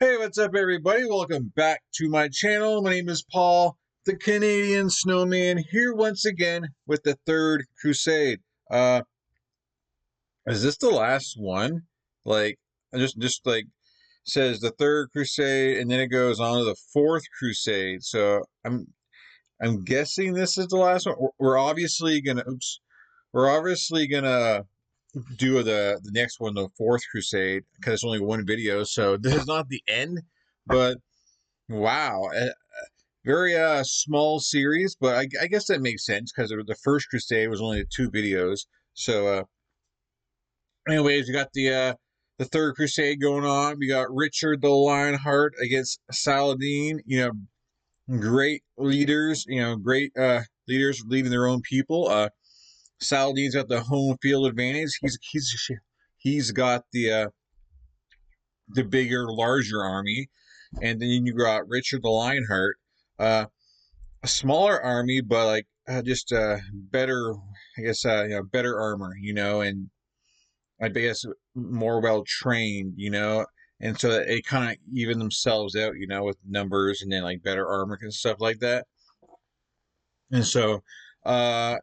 Hey, what's up, everybody? Welcome back to my channel. My name is Paul, the Canadian Snowman, here once again with the third Crusade. Is this the last one? Like, just like says the third Crusade, and then it goes on to the fourth Crusade. So I'm guessing this is the last one. We're obviously gonna, we're obviously gonna do the next one, the fourth Crusade, because it's only one video. So this is not the end, but. Wow, very small series, but I guess that makes sense because the first Crusade was only 2 videos. So, anyways, we got the third Crusade going on. We got Richard the Lionheart against Saladin. Great leaders. Great leaders leading their own people. Saladin's got the home field advantage. He's got the bigger, larger army. And then you got Richard the Lionheart, a smaller army, but like just better, I guess, better armor, and I guess more well trained, and so that it kind of even themselves out, with numbers and then like better armor and stuff like that. And so,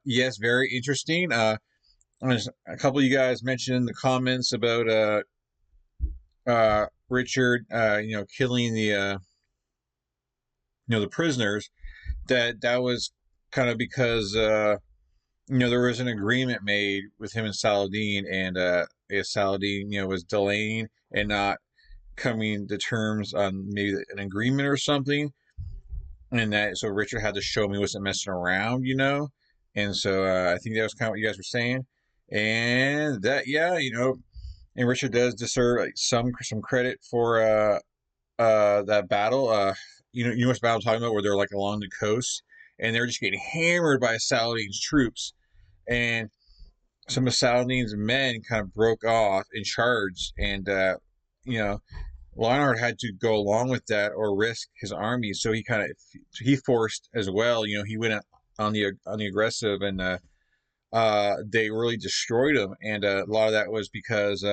yes, very interesting. A couple of you guys mentioned in the comments about Richard, killing the prisoners. That was kind of because there was an agreement made with him and Saladin, and Saladin was delaying and not coming to terms on maybe an agreement or something, and that so Richard had to show him he wasn't messing around, and so I think that was kind of what you guys were saying, and that and Richard does deserve like some credit for that battle. You know what battle I'm talking about, where they're like along the coast and they're just getting hammered by Saladin's troops, and some of Saladin's men kind of broke off and charged, and Lionheart had to go along with that or risk his army, so he forced as well. He went on the aggressive, and they really destroyed him, and a lot of that was because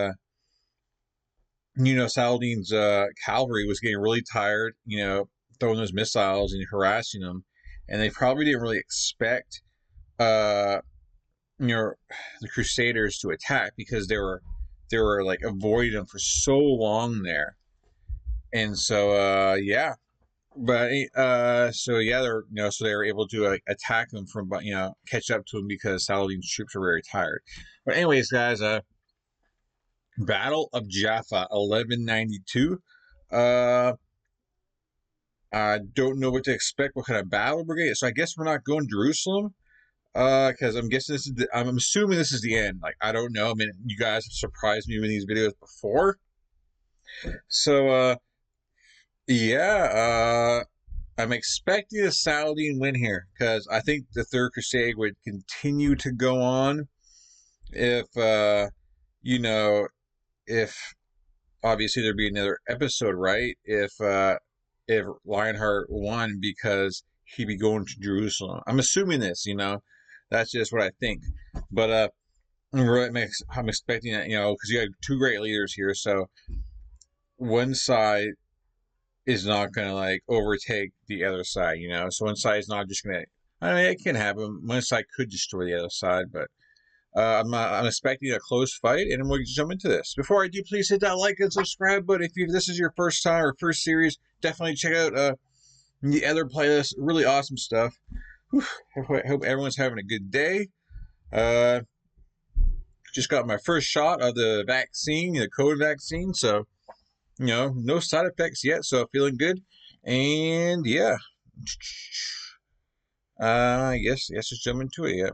Saladin's cavalry was getting really tired, throwing those missiles and harassing them, and they probably didn't really expect the Crusaders to attack, because they were like avoiding them for so long there, and so so they were able to attack them from catch up to them, because Saladin's troops were very tired. But anyways, guys, Battle of Jaffa, 1192. I don't know what to expect, what kind of battle we're getting. So I guess we're not going to Jerusalem, because I'm guessing I'm assuming this is the end. Like, I don't know. I mean, you guys have surprised me with these videos before. So, I'm expecting a Saladin win here, because I think the Third Crusade would continue to go on if, if obviously there'd be another episode, right? If Lionheart won, because he'd be going to Jerusalem. I'm assuming this, that's just what I think. But I'm expecting that, because you have two great leaders here, so one side is not gonna overtake the other side, So one side is not just gonna. I mean, it can happen. One side could destroy the other side, but I'm expecting a close fight, and we'll jump into this. Before I do, please hit that like and subscribe button. If this is your first time or first series, definitely check out the other playlist. Really awesome stuff. Whew. I hope everyone's having a good day. Just got my first shot of the vaccine, the COVID vaccine, so no side effects yet, so feeling good. And yeah, yes, just jump into it.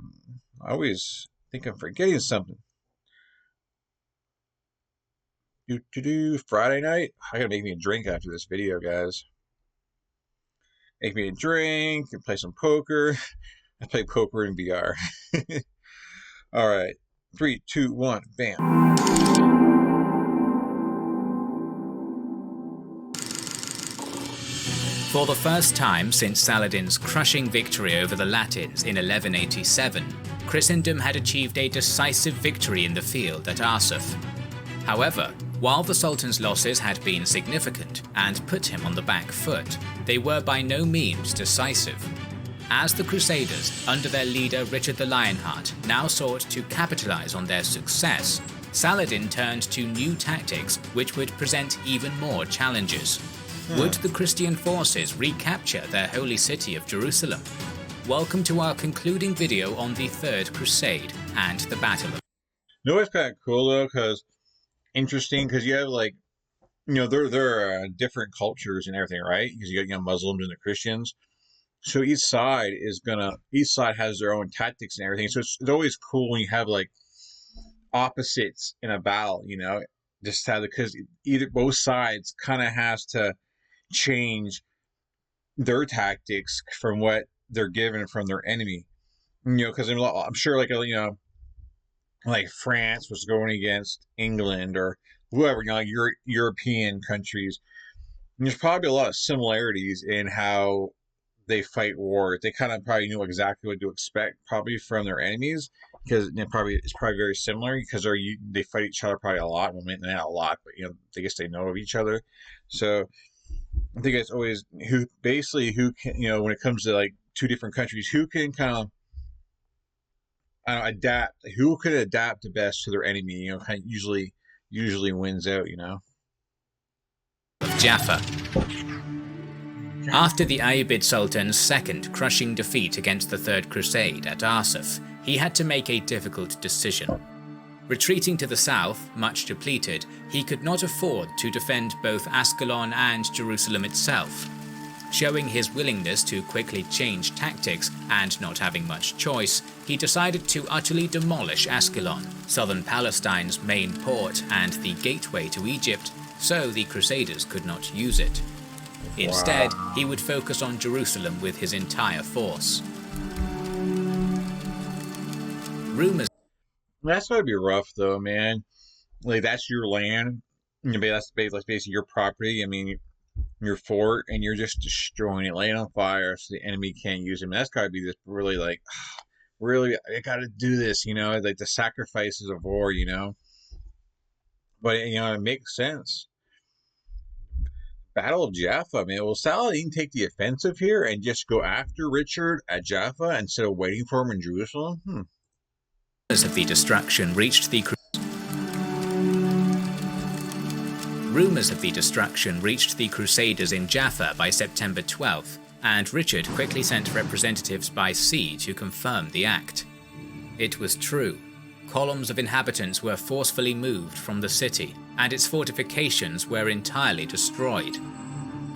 I always think I'm forgetting something. Friday night. I gotta make me a drink after this video, guys. Make me a drink and play some poker. I play poker in VR. All right, 3, 2, 1, bam. For the first time since Saladin's crushing victory over the Latins in 1187, Christendom had achieved a decisive victory in the field at Arsouf. However, While the Sultan's losses had been significant and put him on the back foot, they were by no means decisive. As the Crusaders, under their leader Richard the Lionheart, now sought to capitalize on their success, Saladin turned to new tactics which would present even more challenges. Would the Christian forces recapture their holy city of Jerusalem? Welcome to our concluding video on the Third Crusade and the Battle of... You know what's kind of cool though, interesting, because you have like, there are different cultures and everything, right? Because you got Muslims and the Christians. So each side has their own tactics and everything. So it's always cool when you have like opposites in a battle, just have, because both sides kind of has to change their tactics from what they're given from their enemy. Because I'm sure like France was going against England or whoever, like European countries. And there's probably a lot of similarities in how they fight wars. They kind of probably knew exactly what to expect, probably from their enemies, because it's probably very similar, because they fight each other probably a lot. Well, not a lot, but I guess they know of each other. So I think it's always who can, when it comes to like two different countries, who can kind of adapt. Who could adapt the best to their enemy? Kind of usually wins out. Jaffa. After the Ayyubid Sultan's second crushing defeat against the Third Crusade at Arsouf, he had to make a difficult decision. Retreating to the south, much depleted, he could not afford to defend both Ascalon and Jerusalem itself. Showing his willingness to quickly change tactics and not having much choice, he decided to utterly demolish Ascalon, southern Palestine's main port and the gateway to Egypt, so the Crusaders could not use it. Instead, he would focus on Jerusalem with his entire force. Rumors... That's gotta be rough, though, man. Like, that's your land. That's basically your property. I mean, your fort, and you're just destroying it, laying on fire so the enemy can't use it. I mean, that's gotta be just really like, really, I gotta do this, like the sacrifices of war, But, it makes sense. Battle of Jaffa, man. Will Saladin take the offensive here and just go after Richard at Jaffa instead of waiting for him in Jerusalem? Rumors of the destruction reached the Crusaders in Jaffa by September 12th, and Richard quickly sent representatives by sea to confirm the act. It was true. Columns of inhabitants were forcefully moved from the city, and its fortifications were entirely destroyed.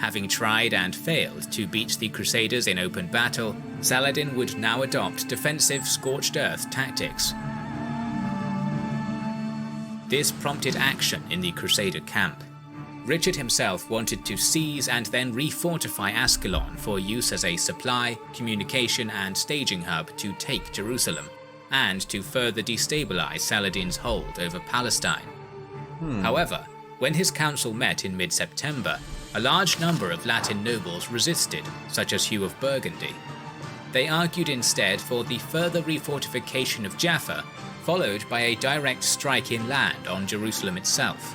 Having tried and failed to beat the Crusaders in open battle, Saladin would now adopt defensive scorched earth tactics. This prompted action in the Crusader camp. Richard himself wanted to seize and then refortify Ascalon for use as a supply, communication and staging hub to take Jerusalem, and to further destabilize Saladin's hold over Palestine. However, when his council met in mid-September, a large number of Latin nobles resisted, such as Hugh of Burgundy. They argued instead for the further refortification of Jaffa, followed by a direct strike inland on Jerusalem itself.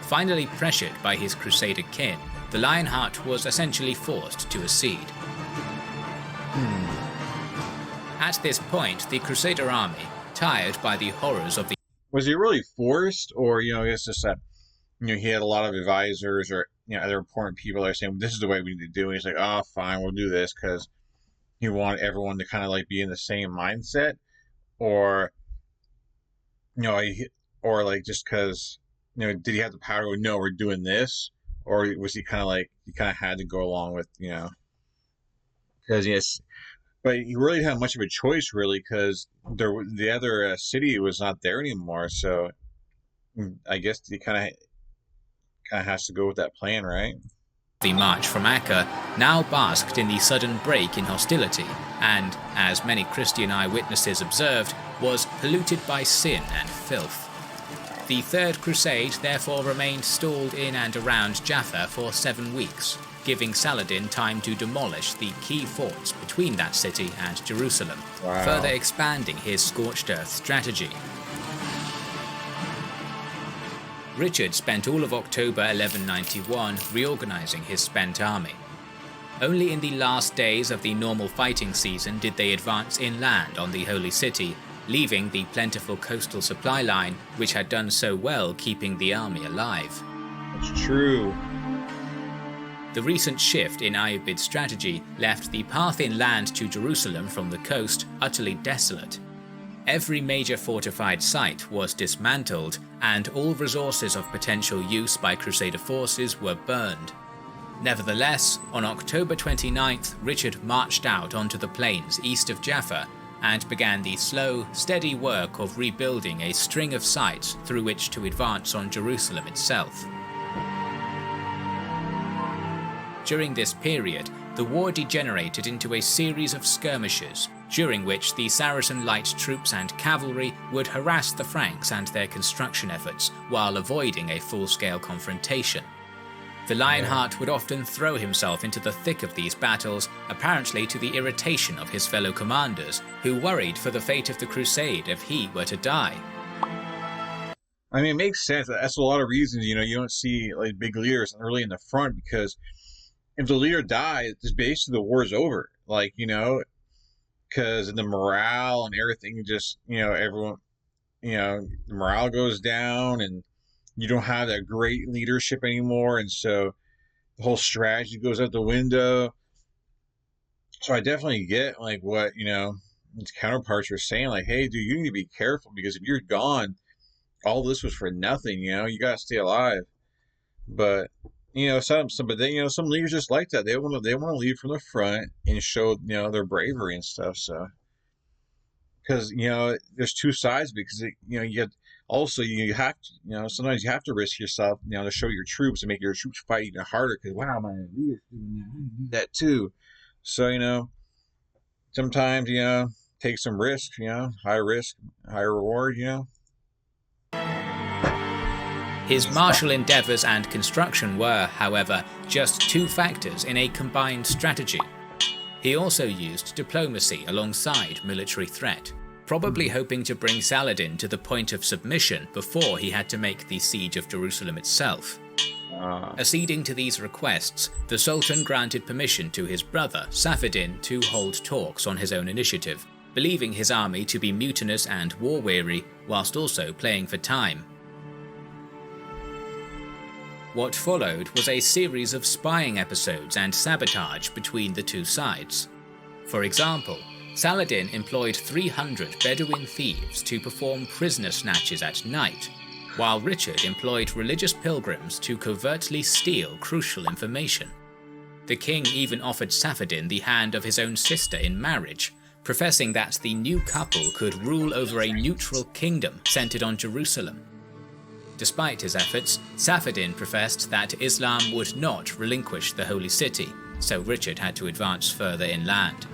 Finally pressured by his Crusader kin, the Lionheart was essentially forced to accede. At this point, the Crusader army, tired by the horrors of the... Was he really forced, or, it's just that, he had a lot of advisors or, other important people that are saying, this is the way we need to do it. And he's like, oh, fine, we'll do this because he wanted everyone to kind of like be in the same mindset, or, or like just because, did he have the power to go, no, we're doing this? Or was he kind of like, he kind of had to go along with, because yes, but he really didn't have much of a choice, really, because the other city was not there anymore. So I guess he kind of has to go with that plan, right? The march from Acre now basked in the sudden break in hostility, and, as many Christian eyewitnesses observed, was polluted by sin and filth. The Third Crusade therefore remained stalled in and around Jaffa for 7 weeks, giving Saladin time to demolish the key forts between that city and Jerusalem, further expanding his scorched earth strategy. Richard spent all of October 1191 reorganizing his spent army. Only in the last days of the normal fighting season did they advance inland on the Holy City, leaving the plentiful coastal supply line which had done so well keeping the army alive. That's true. The recent shift in Ayyubid's strategy left the path inland to Jerusalem from the coast utterly desolate. Every major fortified site was dismantled, and all resources of potential use by Crusader forces were burned. Nevertheless, on October 29th, Richard marched out onto the plains east of Jaffa and began the slow, steady work of rebuilding a string of sites through which to advance on Jerusalem itself. During this period, the war degenerated into a series of skirmishes, during which the Saracen light troops and cavalry would harass the Franks and their construction efforts while avoiding a full-scale confrontation. The Lionheart would often throw himself into the thick of these battles, apparently to the irritation of his fellow commanders, who worried for the fate of the crusade if he were to die. I mean, it makes sense. That's a lot of reasons, you don't see like big leaders really in the front, because if the leader dies, it's basically the war is over. Because the morale and everything just, everyone, the morale goes down, and you don't have that great leadership anymore, and so the whole strategy goes out the window. So I definitely get like what its counterparts are saying, like, hey, dude, you need to be careful, because if you're gone, all this was for nothing. You gotta stay alive. But some leaders just like that. They want to lead from the front and show their bravery and stuff. So because there's two sides, because you get. Also, you have to, sometimes you have to risk yourself, to show your troops and make your troops fight even harder. Because wow, my leader's doing that, I can do that too. So sometimes take some risk, high risk, high reward. His martial endeavours and construction were, however, just two factors in a combined strategy. He also used diplomacy alongside military threat, probably hoping to bring Saladin to the point of submission before he had to make the siege of Jerusalem itself. Acceding to these requests, the Sultan granted permission to his brother Safaddin to hold talks on his own initiative, believing his army to be mutinous and war-weary, whilst also playing for time. What followed was a series of spying episodes and sabotage between the two sides. For example, Saladin employed 300 Bedouin thieves to perform prisoner snatches at night, while Richard employed religious pilgrims to covertly steal crucial information. The king even offered Safaddin the hand of his own sister in marriage, professing that the new couple could rule over a neutral kingdom centered on Jerusalem. Despite his efforts, Safaddin professed that Islam would not relinquish the holy city, so Richard had to advance further inland.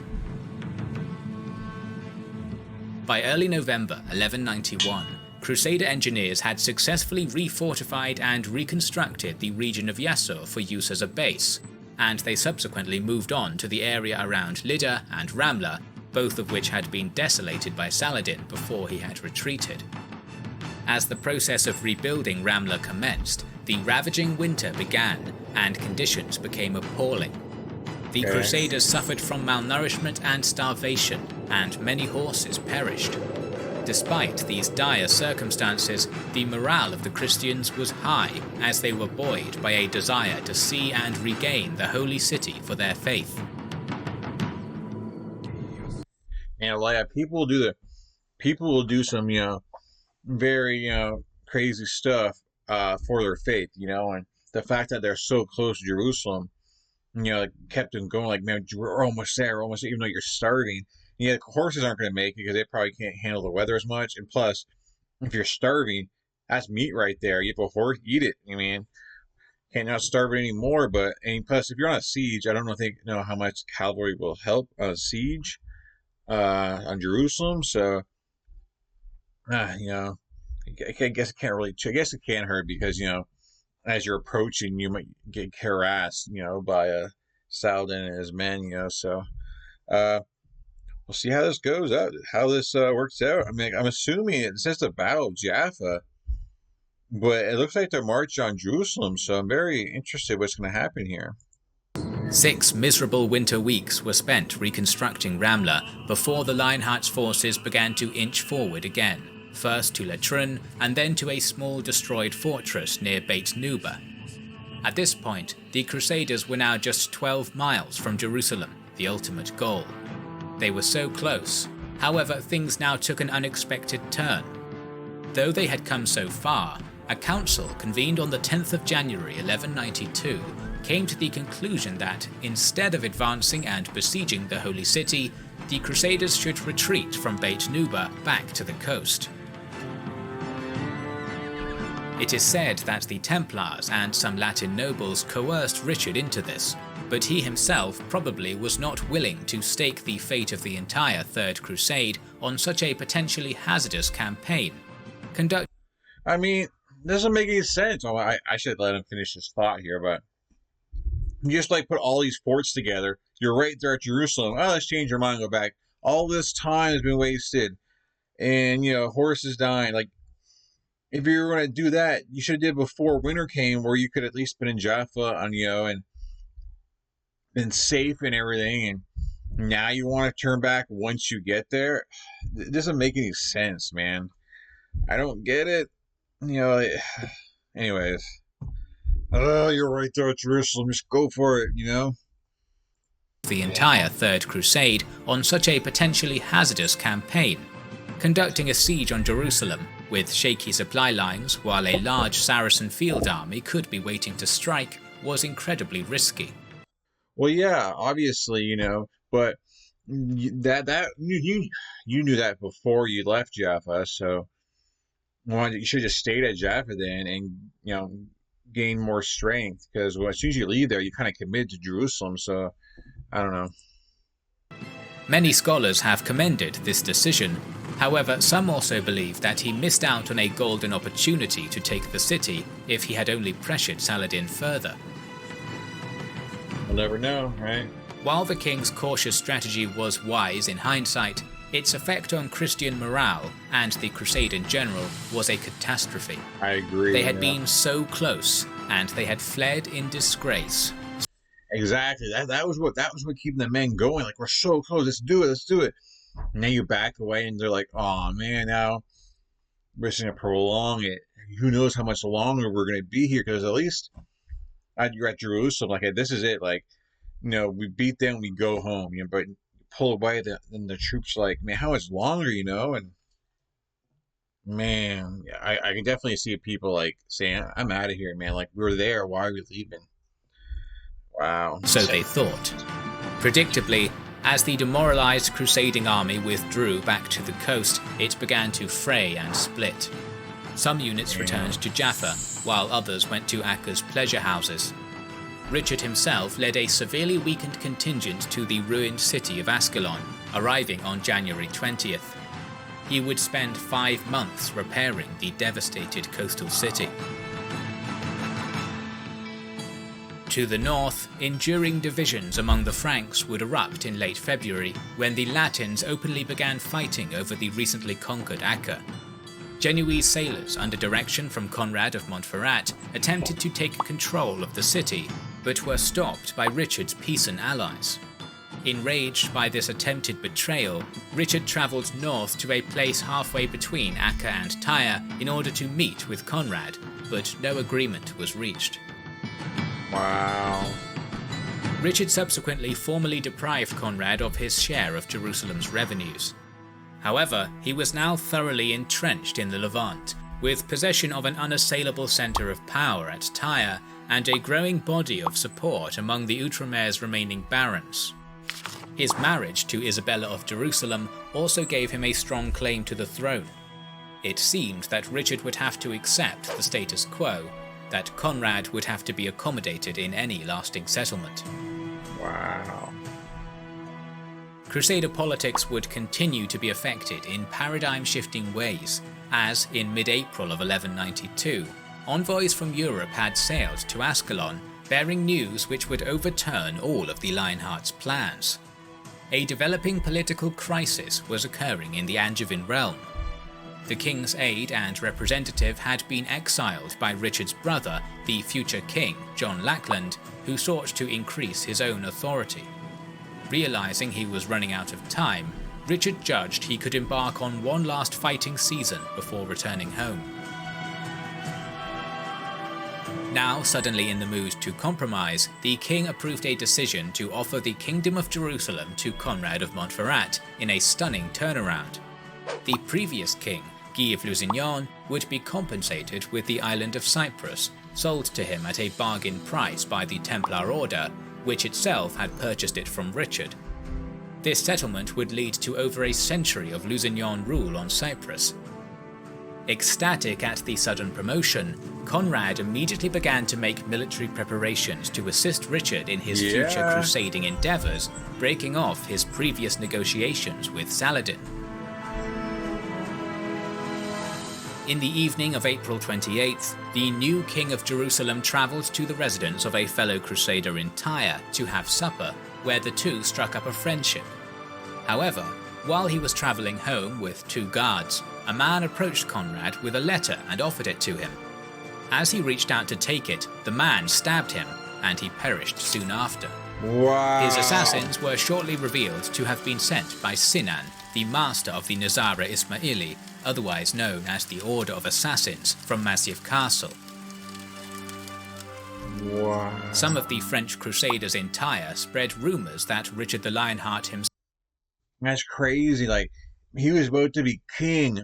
By early November 1191, Crusader engineers had successfully refortified and reconstructed the region of Yassur for use as a base, and they subsequently moved on to the area around Lydda and Ramla, both of which had been desolated by Saladin before he had retreated. As the process of rebuilding Ramla commenced, the ravaging winter began, and conditions became appalling. The Crusaders suffered from malnourishment and starvation, and many horses perished. Despite these dire circumstances, the morale of the Christians was high, as they were buoyed by a desire to see and regain the holy city for their faith. And like people will do some very crazy stuff for their faith, and the fact that they're so close to Jerusalem, kept them going. Like, man, we're almost there, even though you're starving. Yeah, horses aren't going to make it because they probably can't handle the weather as much. And plus, if you're starving, that's meat right there. You have a horse, eat it. I mean, can't not starve it anymore. And plus, if you're on a siege, I don't think how much cavalry will help on a siege on Jerusalem. So, I guess it can't really. I guess it can hurt because as you're approaching, you might get harassed, by Saladin and his men, So, we'll see how this goes out, how this works out. I mean, I'm assuming it's just a battle of Jaffa. but it looks like they're marching on Jerusalem, so I'm very interested what's going to happen here. 6 miserable winter weeks were spent reconstructing Ramla before the Lionheart's forces began to inch forward again, first to Latrun and then to a small destroyed fortress near Beit Nuba. At this point, the Crusaders were now just 12 miles from Jerusalem, the ultimate goal. They were so close. However, things now took an unexpected turn. Though they had come so far, a council convened on the 10th of January 1192 came to the conclusion that, instead of advancing and besieging the Holy City, the Crusaders should retreat from Beit Nuba back to the coast. It is said that the Templars and some Latin nobles coerced Richard into this, but he himself probably was not willing to stake the fate of the entire Third Crusade on such a potentially hazardous campaign. I mean, doesn't make any sense. Oh, I should let him finish his thought here, but you just like put all these forts together. You're right there at Jerusalem. Oh, let's change your mind and go back. All this time has been wasted, and horses dying. Like, if you were going to do that, you should have did before winter came, where you could at least been in Jaffa and been safe and everything. And now you want to turn back once you get there. It doesn't make any sense, man. I don't get it. Anyways. Oh, you're right there at Jerusalem. Just go for it, The entire Third Crusade on such a potentially hazardous campaign. Conducting a siege on Jerusalem with shaky supply lines while a large Saracen field army could be waiting to strike was incredibly risky. Well, yeah, obviously, but that you knew that before you left Jaffa, so you should have just stayed at Jaffa then, and gain more strength, because as soon as you leave there, you kind of commit to Jerusalem. So I don't know. Many scholars have commended this decision. However, some also believe that he missed out on a golden opportunity to take the city if he had only pressured Saladin further. We'll never know, right? While the king's cautious strategy was wise in hindsight, its effect on Christian morale and the crusade in general was a catastrophe. I agree. They had been so close, and they had fled in disgrace. Exactly. That was what keeping the men going. Like, we're so close. Let's do it. And then you back away, and they're like, "Oh man, now we're just gonna prolong it. Who knows how much longer we're gonna be here? Because at least you're at Jerusalem. Like, hey, this is it. Like, we beat them, we go home. But pull away, then the troops are like, man, how much longer? And man, I can definitely see people like saying, I'm out of here, man. Like, we were there. Why are we leaving? Wow. So they thought. Predictably, as the demoralized crusading army withdrew back to the coast, it began to fray and split. Some units returned to Jaffa, while others went to Acca's pleasure houses. Richard himself led a severely weakened contingent to the ruined city of Ascalon, arriving on January 20th. He would spend 5 months repairing the devastated coastal city. To the north, enduring divisions among the Franks would erupt in late February when the Latins openly began fighting over the recently conquered Acca. Genoese sailors under direction from Conrad of Montferrat attempted to take control of the city, but were stopped by Richard's Pisan allies. Enraged by this attempted betrayal, Richard travelled north to a place halfway between Acca and Tyre in order to meet with Conrad, but no agreement was reached. Wow. Richard subsequently formally deprived Conrad of his share of Jerusalem's revenues. However, he was now thoroughly entrenched in the Levant, with possession of an unassailable centre of power at Tyre and a growing body of support among the Outremer's remaining barons. His marriage to Isabella of Jerusalem also gave him a strong claim to the throne. It seemed that Richard would have to accept the status quo, that Conrad would have to be accommodated in any lasting settlement. Wow. Crusader politics would continue to be affected in paradigm-shifting ways, as in mid-April of 1192, envoys from Europe had sailed to Ascalon, bearing news which would overturn all of the Lionheart's plans. A developing political crisis was occurring in the Angevin realm. The king's aide and representative had been exiled by Richard's brother, the future king, John Lackland, who sought to increase his own authority. Realizing he was running out of time, Richard judged he could embark on one last fighting season before returning home. Now suddenly in the mood to compromise, the king approved a decision to offer the Kingdom of Jerusalem to Conrad of Montferrat in a stunning turnaround. The previous king, Guy of Lusignan, would be compensated with the island of Cyprus, sold to him at a bargain price by the Templar Order, which itself had purchased it from Richard. This settlement would lead to over a century of Lusignan rule on Cyprus. Ecstatic at the sudden promotion, Conrad immediately began to make military preparations to assist Richard in his future crusading endeavours, breaking off his previous negotiations with Saladin. In the evening of April 28th, the new king of Jerusalem travelled to the residence of a fellow crusader in Tyre to have supper, where the two struck up a friendship. However, while he was travelling home with two guards, a man approached Conrad with a letter and offered it to him. As he reached out to take it, the man stabbed him, and he perished soon after. Wow. His assassins were shortly revealed to have been sent by Sinan, the master of the Nizara Ismaili, otherwise known as the Order of Assassins, from Masyaf Castle. Wow. Some of the French crusaders in Tyre spread rumours that Richard the Lionheart himself. That's crazy. Like, he was about to be king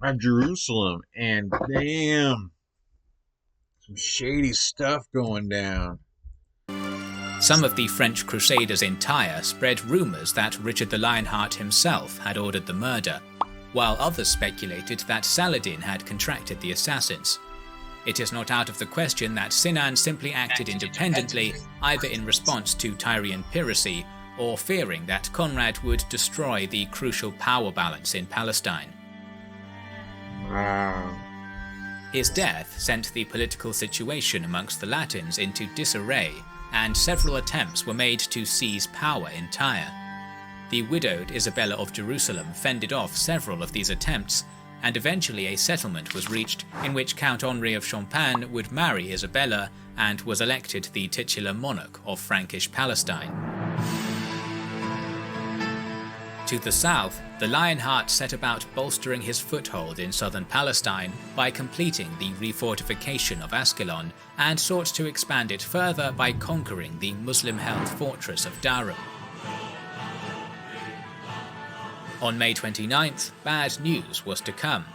of Jerusalem, and damn, some shady stuff going down. Some of the French crusaders in Tyre spread rumours that Richard the Lionheart himself had ordered the murder, while others speculated that Saladin had contracted the assassins. It is not out of the question that Sinan simply acted independently, either in response to Tyrian piracy or fearing that Conrad would destroy the crucial power balance in Palestine. Wow. His death sent the political situation amongst the Latins into disarray, and several attempts were made to seize power in Tyre. The widowed Isabella of Jerusalem fended off several of these attempts, and eventually a settlement was reached in which Count Henri of Champagne would marry Isabella and was elected the titular monarch of Frankish Palestine. To the south, the Lionheart set about bolstering his foothold in southern Palestine by completing the refortification of Ascalon and sought to expand it further by conquering the Muslim-held fortress of Darum. On May 29th, bad news was to come.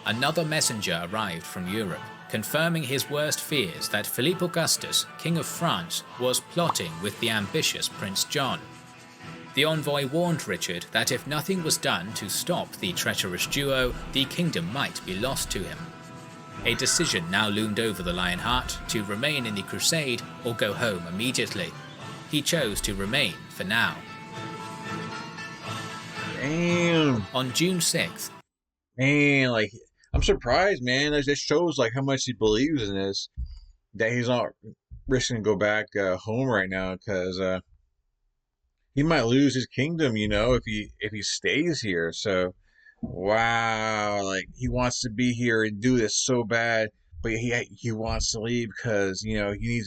Another messenger arrived from Europe, confirming his worst fears that Philippe Augustus, King of France, was plotting with the ambitious Prince John. The envoy warned Richard that if nothing was done to stop the treacherous duo, the kingdom might be lost to him. A decision now loomed over the Lionheart to remain in the Crusade or go home immediately. He chose to remain for now. Damn. On June 6th, Man, like, I'm surprised, man. That just shows like how much he believes in this. That he's not risking to go back home right now, because he might lose his kingdom, you know, if he stays here. So, wow, like, he wants to be here and do this so bad, but he wants to leave because, you know, he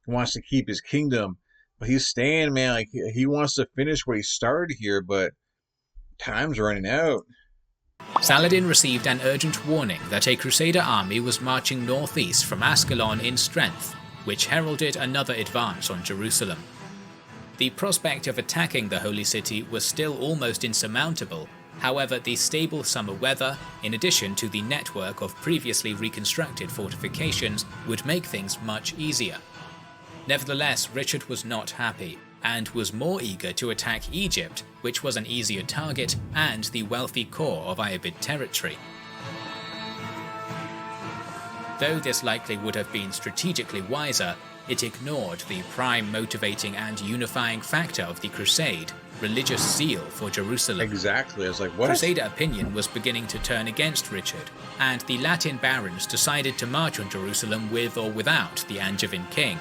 wants to keep his kingdom. But he's staying, man. Like, he wants to finish what he started here, but time's running out. Saladin received an urgent warning that a Crusader army was marching northeast from Ascalon in strength, which heralded another advance on Jerusalem. The prospect of attacking the Holy City was still almost insurmountable. However, the stable summer weather, in addition to the network of previously reconstructed fortifications, would make things much easier. Nevertheless, Richard was not happy, and was more eager to attack Egypt, which was an easier target and the wealthy core of Ayyubid territory. Though this likely would have been strategically wiser, it ignored the prime motivating and unifying factor of the Crusade, religious zeal for Jerusalem. Exactly. I was like, what? Crusader opinion was beginning to turn against Richard, and the Latin barons decided to march on Jerusalem with or without the Angevin king.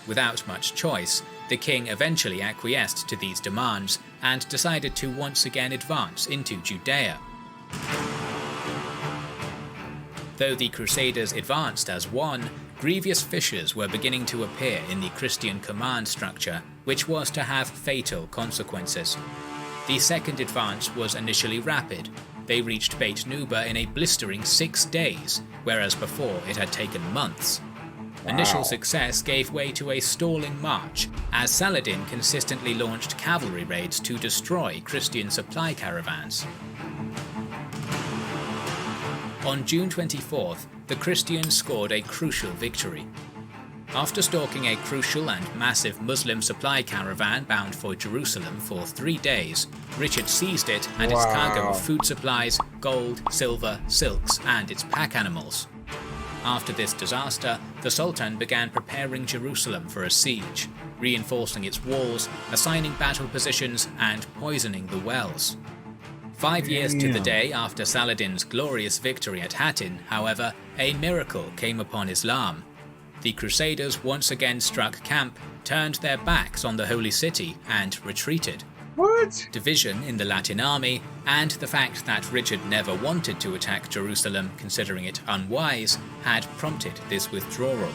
Without much choice, the king eventually acquiesced to these demands and decided to once again advance into Judea. Though the Crusaders advanced as one, grievous fissures were beginning to appear in the Christian command structure, which was to have fatal consequences. The second advance was initially rapid. They reached Beit Nuba in a blistering 6 days, whereas before it had taken months. Wow. Initial success gave way to a stalling march, as Saladin consistently launched cavalry raids to destroy Christian supply caravans. On June 24th, the Christians scored a crucial victory. After stalking a crucial and massive Muslim supply caravan bound for Jerusalem for 3 days, Richard seized it and its cargo of food supplies, gold, silver, silks, and its pack animals. After this disaster, the Sultan began preparing Jerusalem for a siege, reinforcing its walls, assigning battle positions, and poisoning the wells. 5 years to the day after Saladin's glorious victory at Hattin, however, a miracle came upon Islam. The Crusaders once again struck camp, turned their backs on the Holy City, and retreated. What? Division in the Latin army, and the fact that Richard never wanted to attack Jerusalem, considering it unwise, had prompted this withdrawal.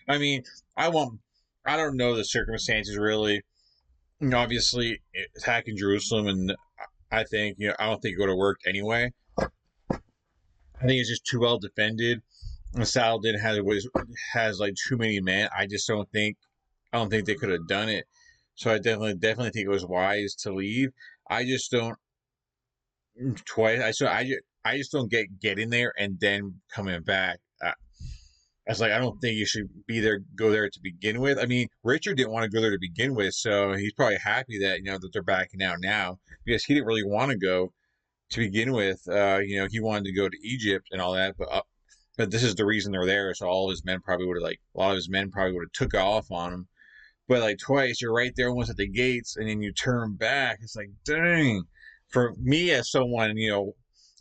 I mean, I don't know the circumstances really. Obviously, attacking Jerusalem, and I think, I don't think it would have worked anyway. I think it's just too well defended. And Saladin has like too many men. I don't think they could have done it. So I definitely think it was wise to leave. I just don't I just don't get getting there and then coming back. I was like, I don't think you should go there to begin with. I mean, Richard didn't want to go there to begin with, so he's probably happy that that they're backing out now, because he didn't really want to go to begin with. He wanted to go to Egypt and all that, but this is the reason they're there. So all of his men probably would have a lot of his men probably would have took off on him. But like twice, you're right there almost at the gates, and then you turn back. It's like, dang. For me as someone,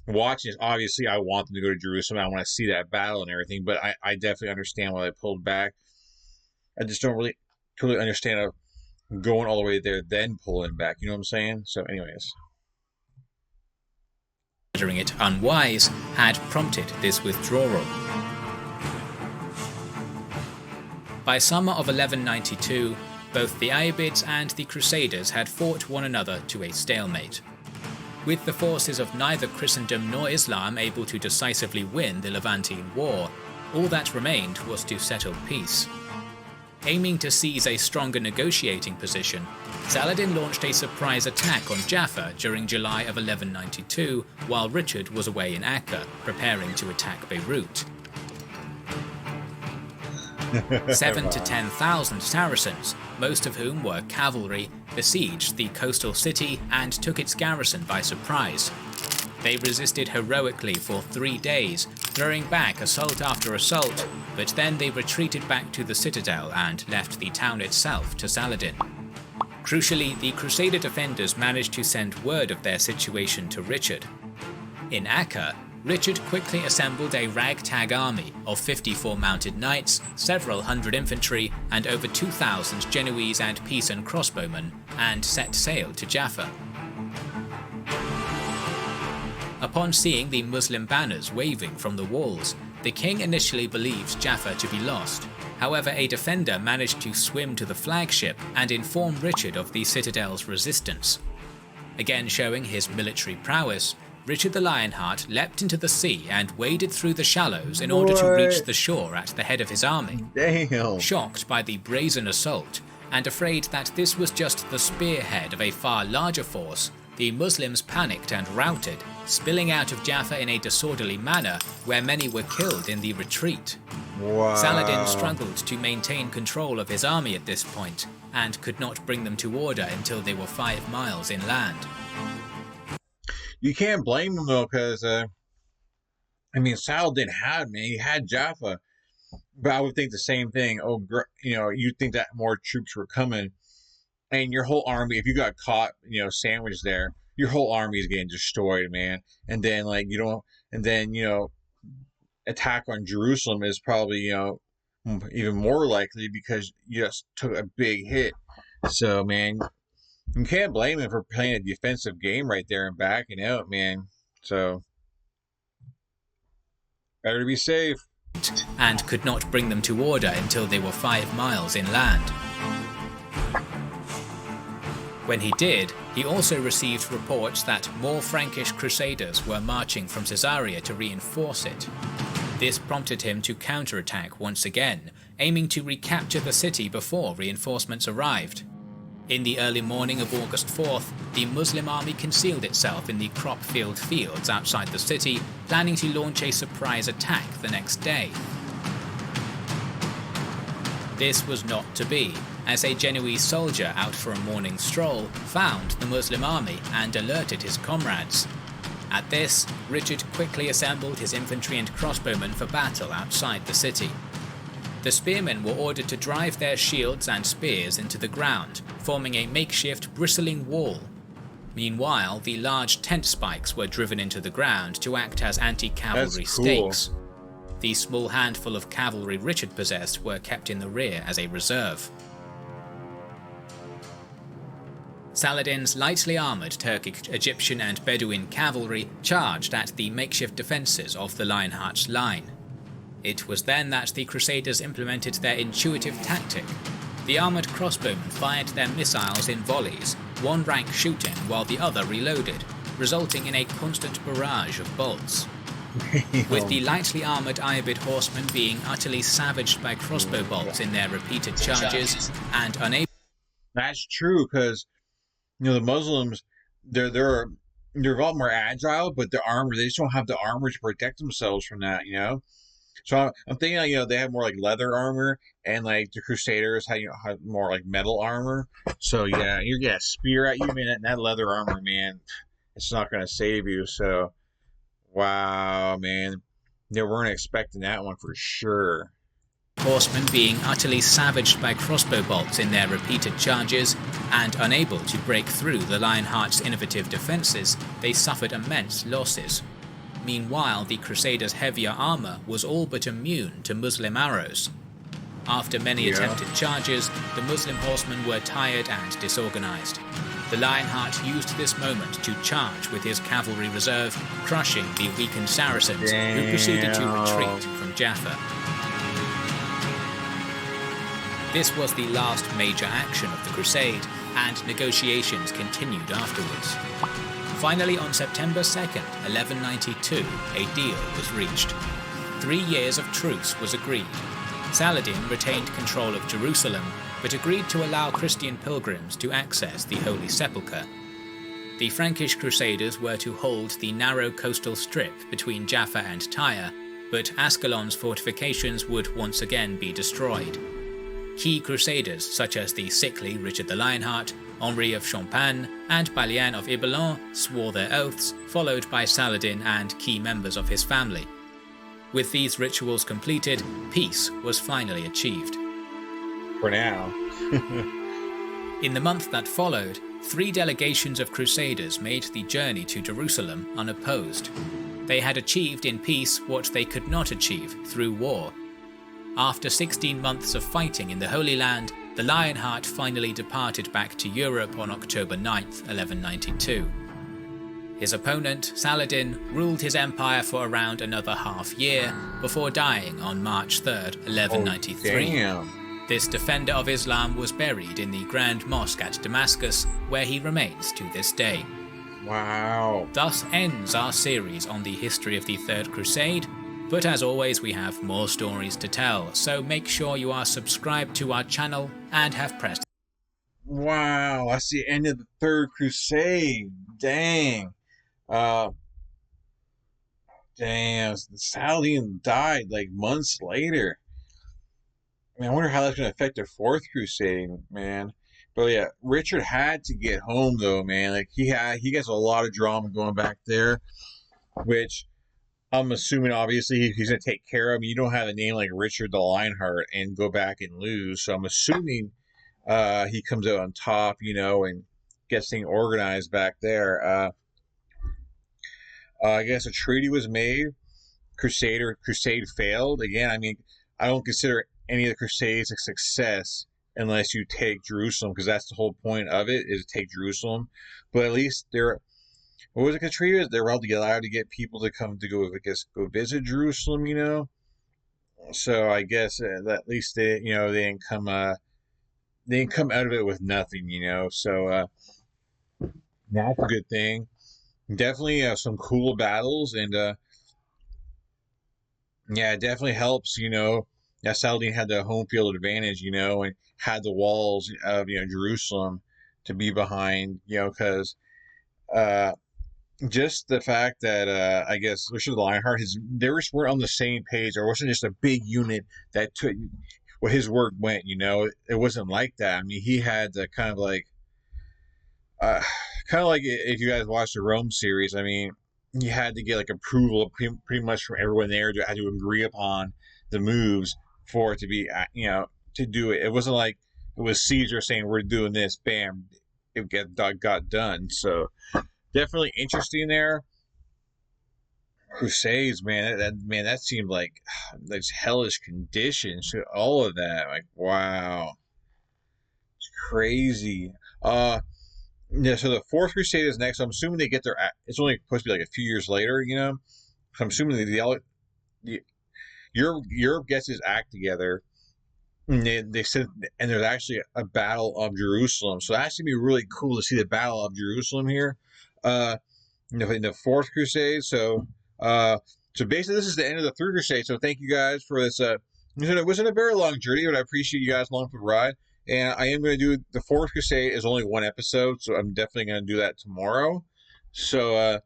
watching this, obviously I want them to go to Jerusalem. I want to see that battle and everything, but I definitely understand why they pulled back. I just don't really totally understand going all the way there, then pulling back. You know what I'm saying? So anyways. Considering it unwise, had prompted this withdrawal. By summer of 1192, both the Ayyubids and the Crusaders had fought one another to a stalemate. With the forces of neither Christendom nor Islam able to decisively win the Levantine War, all that remained was to settle peace. Aiming to seize a stronger negotiating position, Saladin launched a surprise attack on Jaffa during July of 1192, while Richard was away in Acre, preparing to attack Beirut. 7,000 to 10,000 Saracens, most of whom were cavalry, besieged the coastal city and took its garrison by surprise. They resisted heroically for 3 days, throwing back assault after assault, but then they retreated back to the citadel and left the town itself to Saladin. Crucially, the Crusader defenders managed to send word of their situation to Richard. In Acre, Richard quickly assembled a ragtag army of 54 mounted knights, several hundred infantry, and over 2,000 Genoese and Pisan crossbowmen, and set sail to Jaffa. Upon seeing the Muslim banners waving from the walls, the king initially believed Jaffa to be lost. However, a defender managed to swim to the flagship and inform Richard of the citadel's resistance. Again showing his military prowess, Richard the Lionheart leapt into the sea and waded through the shallows in order to reach the shore at the head of his army. Damn. Shocked by the brazen assault, and afraid that this was just the spearhead of a far larger force, the Muslims panicked and routed, spilling out of Jaffa in a disorderly manner where many were killed in the retreat. Wow. Saladin struggled to maintain control of his army at this point, and could not bring them to order until they were 5 miles inland. You can't blame him though, because Saladin he had Jaffa, but I would think the same thing. You'd think that more troops were coming, and your whole army, if you got caught, sandwiched there, your whole army is getting destroyed, man. And then attack on Jerusalem is probably even more likely because you just took a big hit. So man, you can't blame him for playing a defensive game right there and backing out, man. So Better be safe. and could not bring them to order until they were 5 miles inland. When he did, he also received reports that more Frankish crusaders were marching from Caesarea to reinforce it. This prompted him to counterattack once again, aiming to recapture the city before reinforcements arrived. In the early morning of August 4th, the Muslim army concealed itself in the crop-filled fields outside the city, planning to launch a surprise attack the next day. This was not to be, as a Genoese soldier out for a morning stroll found the Muslim army and alerted his comrades. At this, Richard quickly assembled his infantry and crossbowmen for battle outside the city. The spearmen were ordered to drive their shields and spears into the ground, forming a makeshift bristling wall. Meanwhile, the large tent spikes were driven into the ground to act as anti-cavalry stakes. The small handful of cavalry Richard possessed were kept in the rear as a reserve. Saladin's lightly armoured Turkic, Egyptian and Bedouin cavalry charged at the makeshift defences of the Lionheart's line. It was then that the Crusaders implemented their intuitive tactic. The armoured crossbowmen fired their missiles in volleys, one rank shooting while the other reloaded, resulting in a constant barrage of bolts. With the lightly armoured Iabid horsemen being utterly savaged by crossbow bolts in their repeated charges and unable... That's true, because the Muslims, they're a lot more agile, but the armor, they just don't have the armor to protect themselves from that. So I'm thinking, they have more like leather armor, and like the Crusaders had more like metal armor. So yeah, you get a spear at you, man, and that leather armor, man, it's not gonna save you. So wow, man, they weren't expecting that one for sure. Horsemen being utterly savaged by crossbow bolts in their repeated charges and unable to break through the Lionheart's innovative defences, they suffered immense losses. Meanwhile, the Crusaders' heavier armour was all but immune to Muslim arrows. After many attempted charges, the Muslim horsemen were tired and disorganised. The Lionheart used this moment to charge with his cavalry reserve, crushing the weakened Saracens, who proceeded to retreat from Jaffa. This was the last major action of the Crusade, and negotiations continued afterwards. Finally, on September 2nd, 1192, a deal was reached. 3 years of truce was agreed. Saladin retained control of Jerusalem, but agreed to allow Christian pilgrims to access the Holy Sepulchre. The Frankish Crusaders were to hold the narrow coastal strip between Jaffa and Tyre, but Ascalon's fortifications would once again be destroyed. Key crusaders such as the sickly Richard the Lionheart, Henri of Champagne, and Balian of Ibelin swore their oaths, followed by Saladin and key members of his family. With these rituals completed, peace was finally achieved. For now. In the month that followed, 3 delegations of crusaders made the journey to Jerusalem unopposed. They had achieved in peace what they could not achieve through war. After 16 months of fighting in the Holy Land, the Lionheart finally departed back to Europe on October 9th, 1192. His opponent, Saladin, ruled his empire for around another half-year before dying on March 3rd, 1193. This defender of Islam was buried in the Grand Mosque at Damascus, where he remains to this day. Wow. Thus ends our series on the history of the Third Crusade, but as always we have more stories to tell, so make sure you are subscribed to our channel and have pressed. Wow, that's the end of the Third Crusade. Dang. Damn, Saladin died like months later. I mean, I wonder how that's going to affect the Fourth Crusade, man. But yeah, Richard had to get home though, man. Like he gets a lot of drama going back there, which I'm assuming obviously he's going to take care of. You don't have a name like Richard the Lionheart and go back and lose. So I'm assuming he comes out on top, and gets things organized back there. I guess a treaty was made. Crusade failed. Again, I mean, I don't consider any of the Crusades a success unless you take Jerusalem, because that's the whole point of it, is to take Jerusalem. But at least what was it, Katrina? They were allowed to get people to come to go, I guess, go visit Jerusalem, you know. So I guess at least they didn't come out of it with nothing, you know. So that's a good thing. Definitely some cool battles, and yeah, it definitely helps, you know. That Saladin had the home field advantage, you know, and had the walls of Jerusalem to be behind, you know, because uh, just the fact that I guess Richard Lionheart, they just weren't on the same page. There wasn't just a big unit that took where his word went. You know, it wasn't like that. I mean, he had the uh, kind of like if you guys watched the Rome series. I mean, you had to get like approval pretty much from everyone there to had to agree upon the moves for it to be to do it. It wasn't like it was Caesar saying we're doing this, bam, got done. So definitely interesting there. Crusades, man, that seemed like those hellish conditions, all of that. Like, wow, it's crazy. Uh, yeah. So the fourth Crusade is next. I'm assuming they get their. It's only supposed to be like a few years later, you know. So I'm assuming the Europe gets its act together. And they said, and there's actually a battle of Jerusalem. So that's gonna be really cool to see the battle of Jerusalem here. Uh, in the fourth crusade. So basically, this is the end of the third crusade. So thank you guys for this. It wasn't a very long journey, but I appreciate you guys along for the ride. And I am going to do the fourth crusade is only one episode, so I'm definitely going to do that tomorrow. So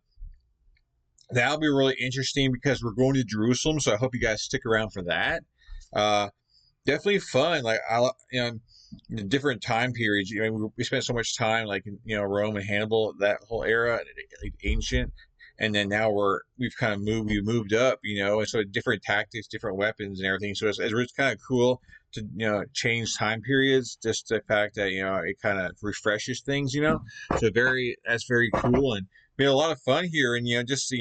that'll be really interesting because we're going to Jerusalem. So I hope you guys stick around for that. Uh, Definitely fun. Like in different time periods. You know, we spent so much time like in Rome and Hannibal, that whole era, like ancient, and then now we've kind of moved up, you know, and so different tactics, different weapons, and everything. So it's kind of cool to change time periods. Just the fact that it kind of refreshes things, you know. So that's very cool and been a lot of fun here, and just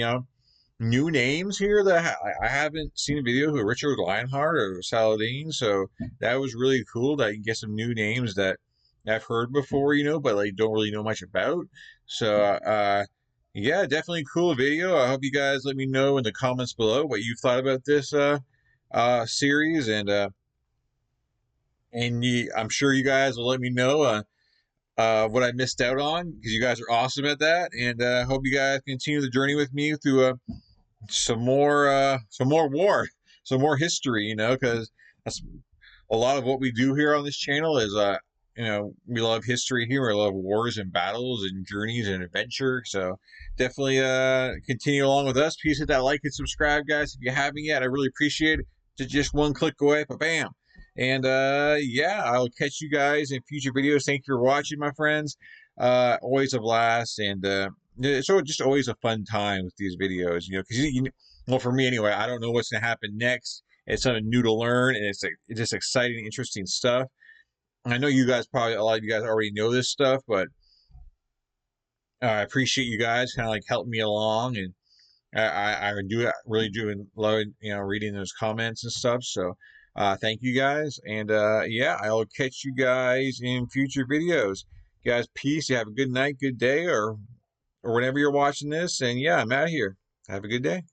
new names here that I haven't seen a video of Richard Lionheart or Saladin, so that was really cool that you can get some new names that I've heard before, but like don't really know much about. So yeah, definitely cool video. I hope you guys let me know in the comments below what you thought about this series, and I'm sure you guys will let me know what I missed out on because you guys are awesome at that, and I hope you guys continue the journey with me through some more war, some more history, because that's a lot of what we do here on this channel is we love history here. We love wars and battles and journeys and adventure. So definitely continue along with us. Please hit that like and subscribe, guys, if you haven't yet. I really appreciate it. Just one click away, but bam. And yeah, I'll catch you guys in future videos. Thank you for watching, my friends. Always a blast, and it's just always a fun time with these videos, because well, for me anyway, I don't know what's going to happen next. It's something new to learn, and it's just exciting, interesting stuff. I know you guys a lot of you guys already know this stuff, but I appreciate you guys kind of like helping me along, and I really do love reading those comments and stuff. So thank you guys, and yeah, I'll catch you guys in future videos. Guys, peace. You have a good night, good day, or whenever you're watching this. And yeah, I'm out of here. Have a good day.